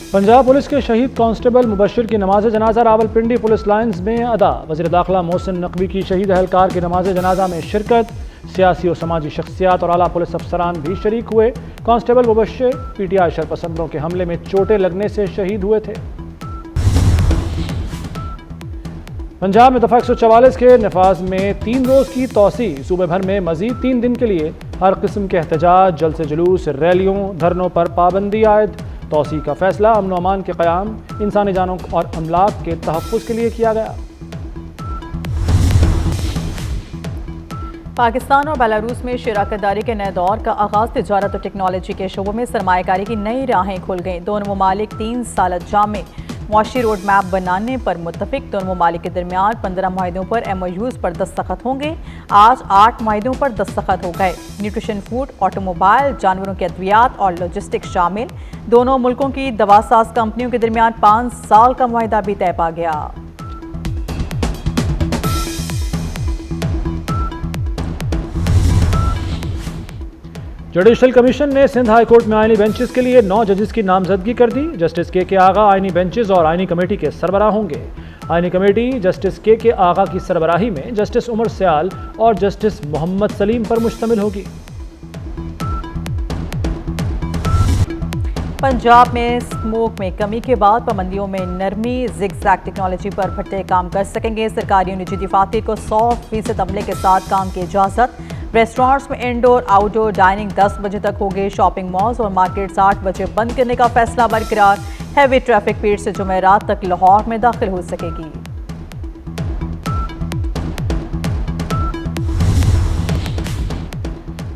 Punjab police के शहीद constable Mubashshir की नमाज जनाजा रावलपिंडी पुलिस लाइन्स में अदा। वज़ीर दाखिला मोहसिन नकवी की शहीद अहलकार की नमाज जनाजा में शिरकत। सियासी और समाजी शख्सियात और आला पुलिस अफसरान भी शरीक हुए। कांस्टेबल मुबश्शिर PTI शरपसंदों के हमले में चोटें लगने से शहीद हुए थे। पंजाब में दफ़ा 144 के नफाज में 3 रोज़ की तोसी। सूबे भर में मजीद 3 दिन के लिए हर किस्म के एहतजाज, जलसे जुलूस, रैलियों, धरनों पर पाबंदी आयद। तोसी का फैसला अमन और अमान के क़याम, इंसानी जानों और अमलाक के तहफ़्फ़ुज़ के लिए किया गया। पाकिस्तान और बेलारूस में शराकतदारी के नए दौर का आगाज़। तिजारत और टेक्नोलॉजी के शोबों में सरमायाकारी की नई राहें खुल गईं। दोनों ममालिक 3 साल जामे मुआशी रोड मैप बनाने पर मुत्तफिक। दोनों ममालिक के दरमियान 15 मुआहिदों पर MOUs पर दस्तखत होंगे। आज 8 मुआहिदों पर दस्तखत हो गए। न्यूट्रिशन, फूड, ऑटोमोबाइल, जानवरों के अद्वियात और लॉजिस्टिक्स शामिल। दोनों मुल्कों की दवासाज कंपनियों के दरमियान 5 साल का मुआहिदा भी तय पा गया। जुडिशल कमीशन ने सिंध हाई कोर्ट में आईनी बेंचेस के लिए 9 जजेस की नामजदगी कर दी। जस्टिस के आगा आईनी बेंचेस और आईनी कमेटी के सरबराह होंगे। आईनी कमेटी जस्टिस के आगा की सरबराही में जस्टिस उमर सयाल और जस्टिस मोहम्मद सलीम पर मुश्तमिल होगी। पंजाब में स्मोक में कमी के बाद पाबंदियों में नरमी। ज़िगज़ैग टेक्नोलॉजी पर भट्टे काम कर सकेंगे। सरकारी और निजी दफातर को 100% अमले के साथ काम की इजाज़त। रेस्टोरेंट्स में इंडोर आउटडोर डाइनिंग 10 बजे तक होंगे। शॉपिंग मॉल्स और मार्केट्स 8 बजे बंद करने का फैसला बरकरार। हैवी ट्रैफिक पीरियड से जुमेरात तक लाहौर में दाखिल हो सकेगी।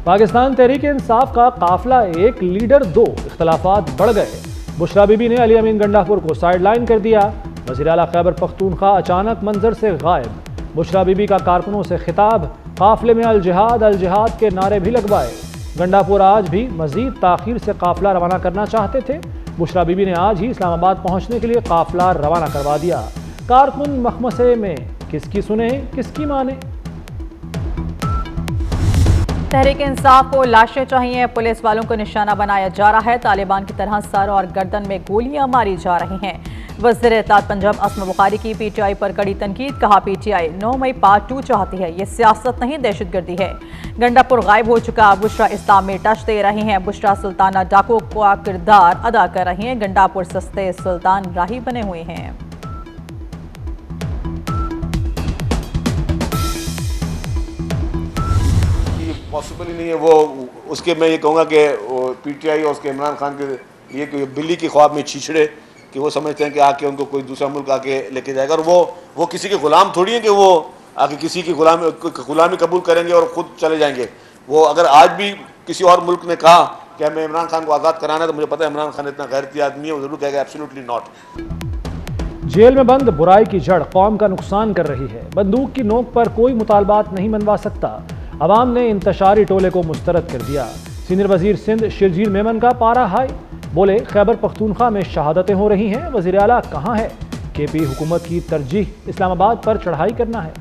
पाकिस्तान तहरीक इंसाफ का काफिला 1 लीडर 2, इख्तलाफात बढ़ गए। बुशरा बीबी ने अली अमीन गंडापुर को साइड लाइन कर दिया। वज़ीर आला खैबर पख्तूनख्वा अचानक मंजर से गायब। बुशरा बीबी का कारकुनों से खिताब। काफिले में अल जिहाद के नारे भी लगवाए। गंडापुर आज भी मजीद ताखीर से काफिला रवाना करना चाहते थे। बुशरा बीबी ने आज ही इस्लामाबाद पहुंचने के लिए काफिला रवाना करवा दिया। कारकुन मखमसे में किसकी सुने किसकी माने। तहरीक इंसाफ को लाशें चाहिए। पुलिस वालों को निशाना बनाया जा रहा है। तालिबान की तरह सर और गर्दन में गोलियां मारी जा रही हैं। वज़ीर इत्तेलात पंजाब असमा बुखारी की PTI पर कड़ी तनकीद। कहा PTI 9 मई पार्ट 2 चाहती है। ये सियासत नहीं, दहशतगर्दी है। गंडापुर गायब हो चुका। बुशरा इस्लाम में टच दे रही हैं। बुशरा सुल्ताना डाकू का किरदार अदा कर रही हैं। गंडापुर सस्ते सुल्तान राही बने हुए हैं। पॉसिबल ही नहीं है वो। उसके मैं ये कहूँगा कि PTI और उसके इमरान खान के लिए कोई बिल्ली की ख्वाब में छीछड़े कि वो समझते हैं कि आके उनको कोई दूसरा मुल्क आके लेके जाएगा। और वो किसी के गुलाम थोड़ी है कि वो आके किसी की गुलामी कबूल करेंगे और ख़ुद चले जाएंगे। वो अगर आज भी किसी और मुल्क ने कहा कि हमें इमरान खान को आज़ाद कराना है तो मुझे पता है इमरान खान इतना गैरती आदमी है, वो ज़रूर कहेगा एब्सोल्युटली नॉट। जेल में बंद बुराई की जड़ कौम का नुकसान कर रही है। बंदूक की नोक पर कोई मुतालबात नहीं मनवा सकता। अवाम ने इंतशारी टोले को मुस्तरद कर दिया। सीनियर वजीर सिंध शिरजील मेमन का पारा हाई। बोले खैबर पख्तूनख्वा में शहादतें हो रही हैं। वज़ीर आला कहाँ है। KP हुकूमत की तरजीह इस्लामाबाद पर चढ़ाई करना है।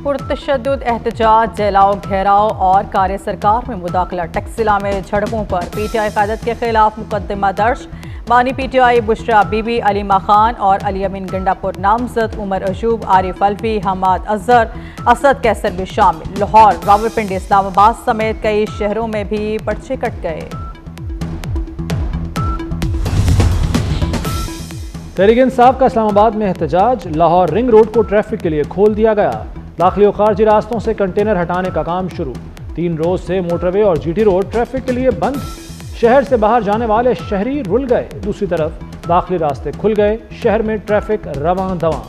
पुरतशद्दुद एहतजाज, जलाओ, घेराव और कार्य सरकार में मुदाखला। टक्सिला में झड़पों पर PTI क़यादत के खिलाफ मुकदमा दर्ज। बानी PTI बुशरा बीबी, अलीमा खान और अली अमीन गंडापुर नामजद। उमर अशूब, आरिफ अल्फी, हमाद अजहर, असद कैसर भी शामिल। लाहौर, रावलपिंडी, इस्लामाबाद समेत कई शहरों में भी पर्चे कट गए। तहरीक इंसाफ का इस्लामाबाद में एहतजाज। लाहौर रिंग रोड को ट्रैफिक के लिए खोल दिया गया। दाखिली और खारजी रास्तों से कंटेनर हटाने का काम शुरू। 3 रोज से मोटरवे और GT रोड ट्रैफिक के लिए बंद। शहर से बाहर जाने वाले शहरी रुल गए। दूसरी तरफ दाखिली रास्ते खुल गए। शहर में ट्रैफिक रवां दवां।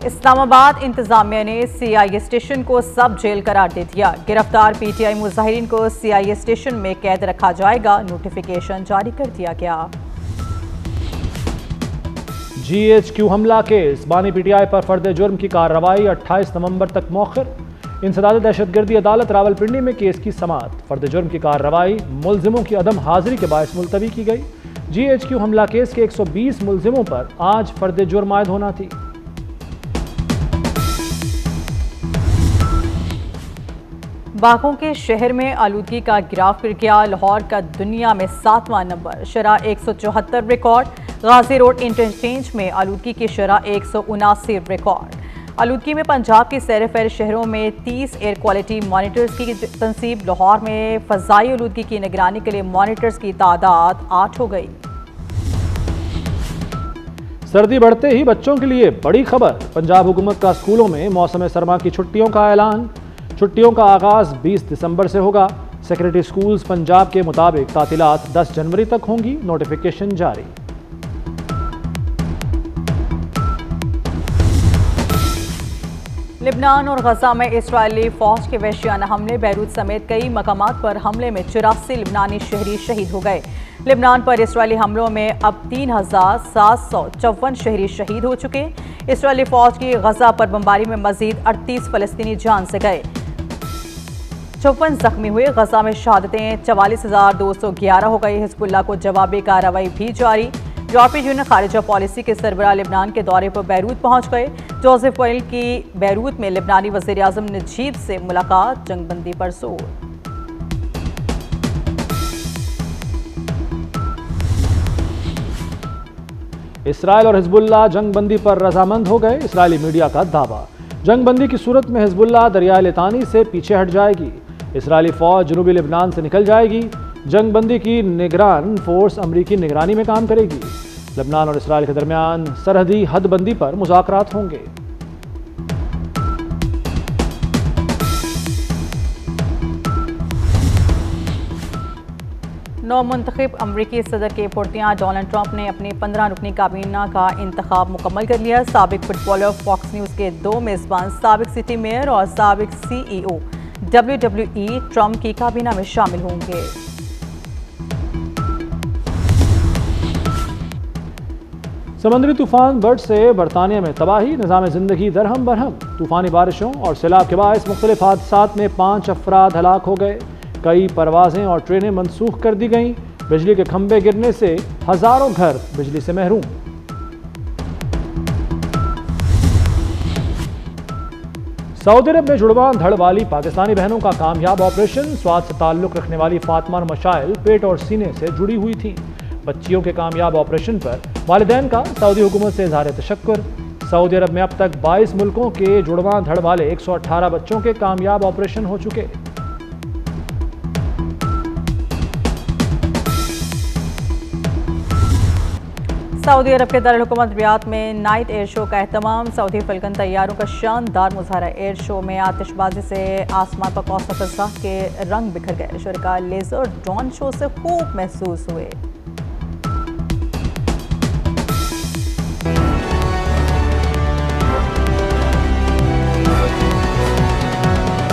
इस्लामाबाद इंतजामिया ने CIA स्टेशन को सब जेल करार दे दिया। गिरफ्तार PTI मुजाहिरीन को CIA स्टेशन में कैद रखा जाएगा। नोटिफिकेशन जारी कर दिया गया। GHQ हमला केस। बानी PTI पर फर्द जुर्म की कार्रवाई 28 नवंबर तक मौखर। इंसदाद दहशतगर्दी अदालत रावलपिंडी में केस की समाअत। फर्द जुर्म की कार्रवाई मुलजिमों की अदम हाजिरी के बायस मुलतवी की गई। GHQ हमला केस के 120 मुलजिमों पर आज फर्द जुर्म आयद होना थी। बागों के शहर में आलूदगी का ग्राफ गिर गया। लाहौर का दुनिया में 7वां नंबर, शरह 174 रिकॉर्ड। गाजी रोड इंटरचेंज में आलूदगी की शरह 179 रिकॉर्ड। आलूदगी में पंजाब की सैर फहरिस्त शहरों में 30 एयर क्वालिटी मॉनिटर्स की तनसीब। लाहौर में फ़ज़ाई आलूदगी की निगरानी के लिए मॉनिटर्स की तादाद 8 हो गई। सर्दी बढ़ते ही बच्चों के लिए बड़ी खबर। पंजाब हुकूमत का स्कूलों में मौसम सरमा की छुट्टियों का ऐलान। छुट्टियों का आगाज 20 दिसंबर से होगा। सेक्रेटरी स्कूल्स पंजाब के मुताबिक तातीलात 10 जनवरी तक होंगी। नोटिफिकेशन जारी। लिबनान और गजा में इसराइली फौज के वहशियाना हमले। बैरूत समेत कई मकामात पर हमले में 84 लिबनानी शहरी शहीद हो गए। लिबनान पर इसराइली हमलों में अब 3754 शहरी शहीद हो चुके। इसराइली फौज की गजा पर बमबारी में मजीद 38 फलस्तीनी जान से गए, 54 जख्मी हुए। गजा में शहादतें 44,211 हो गई। हिजबुल्लाह को जवाबी कार्रवाई भी जारी। यूरोपीय यूनियन खारिजा पॉलिसी के सरबराह लिबनान के दौरे पर बैरूत पहुंच गए। जोसेफ बोरेल की बैरूत में लिबनानी वज़ीर आज़म नजीब से मुलाकात। जंगबंदी पर जोर। इसराइल और हिजबुल्लाह जंगबंदी पर रजामंद हो गए। इसराइली मीडिया का दावा, जंगबंदी की सूरत में हिजबुल्लाह दरियाए लितानी से पीछे हट जाएगी। इसराइली फौज जनूबी लिबनान से निकल जाएगी। जंगबंदी की निगरान फोर्स अमरीकी निगरानी में काम करेगी। लिबनान और इसराइल के दरमियान सरहदी हदबंदी पर मुज़ाकरात होंगे। नौमुंतखब अमरीकी सदर के पुरतियाँ डोनाल्ड ट्रंप ने अपनी 15 रुकनी काबीना का इंतखाब मुकम्मल कर लिया। साबिक फुटबॉलर, फॉक्स न्यूज़ के 2 मेज़बान, साबिक सिटी मेयर और साबिक CEO WWE ट्रंप की काबीना में शामिल होंगे। समुद्री तूफान बर्ड से बरतानिया में तबाही, निज़ाम ज़िंदगी दरहम बरहम। तूफ़ानी बारिशों और सैलाब के बायस मुख्तलिफ हादसात में 5 अफराद हलाक हो गए। कई परवाजें और ट्रेनें मनसूख कर दी गईं। बिजली के खंभे गिरने से हज़ारों घर बिजली से महरूम। सऊदी अरब में जुड़वां धड़ वाली पाकिस्तानी बहनों का कामयाब ऑपरेशन। स्वाद से ताल्लुक़ रखने वाली फातिमा और मशाइल पेट और सीने से जुड़ी हुई थी। बच्चियों के कामयाब ऑपरेशन पर वालिदैन का सऊदी हुकूमत से इज़हार तशक्कुर। सऊदी अरब में अब तक 22 मुल्कों के जुड़वां धड़ वाले 118 बच्चों के कामयाब ऑपरेशन हो चुके। सऊदी अरब के दारुल हुकूमत रियाद में नाइट एयर शो का एहतमाम। सऊदी फल्कन तैयारों का शानदार मुजाहरा। एयर शो में आतिशबाजी से आसमान पर कौसर के रंग बिखर गए। शुरका लेजर ड्रोन शो से खूब महसूस हुए।